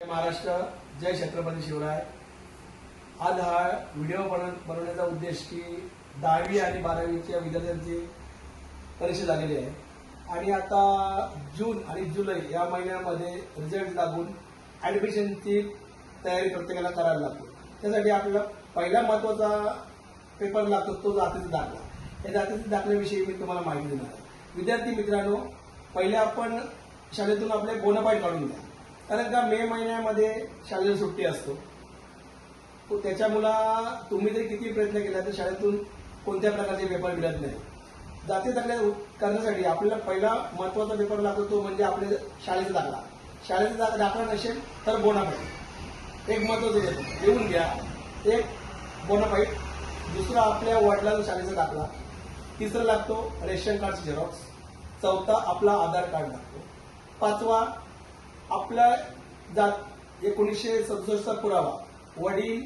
महाराष्ट्र, जय छत्रपती शिवराय। आज हा व्हिडिओ बनवण्याचा उद्देश की 10वी आणि 12वीच्या विद्यार्थ्यांची परीक्षा झालेली आहे आणि आता जून आणि जुलै या महिन्यामध्ये रिझल्ट लागून ऍडमिशनची तयारी प्रत्येकाला करायला लागते। त्यासाठी आपल्याला पहिला महत्त्वाचा पेपर लागतो तो जातीचा दाखला। या जातीच्या दाखल्याविषयी मी तुम्हाला माहिती देणार आहे। विद्यार्थी मित्रांनो, पहिले आपण शाळेतून आपले बोनाफाईड काढून घ्या, कारण का मे महिन्यामध्ये शाळेला सुट्टी असतो। तो त्याच्यामुळे तुम्ही जर किती प्रयत्न केला तर शाळेतून कोणत्या प्रकारचे पेपर मिळत नाही। जाती दाखला करण्यासाठी आपल्याला पहिला महत्त्वाचा पेपर लागतो तो म्हणजे आपले शाळेचा दाखला। शाळेचा दाखला नसेल तर बोनाफाईड एक महत्त्वाचं देतो, लिहून घ्या। एक बोनाफाईड, दुसरा आपल्या वडिलांचा शाळेचा दाखला, तिसरा लागतो रेशन कार्डची झेरॉक्स, चौथा आपला आधार कार्ड लागतो, पाचवा आपला 1967 पुरावा, वडील,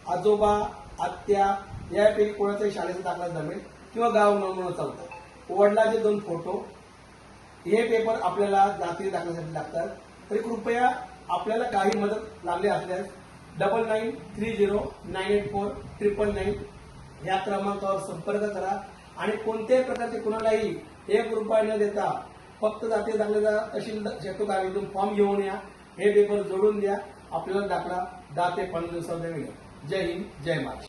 आजोबा, आत्या यापैकी कोणाचाही शाळेचा दाखला जमेल किंवा गाव नोंदवून चालतं। वडिलांचे 2 फोटो, हे पेपर आपल्याला जाती दाखल्यासाठी लागतात। तरी कृपया आपल्याला काही मदत लागली असल्यास 9930984999 या क्रमांकावर संपर्क करा आणि कोणत्याही प्रकारचे कुणालाही 1 रुपया न देता फक्त जाती दाखल्याचा तहसील शेतू कार्यालयातून फॉर्म घेऊन या, हे पेपर जोडून द्या। आपल्याला दाखला 10 ते 15 दिवसांमध्ये मिळेल। जय हिंद, जय महाराष्ट्र।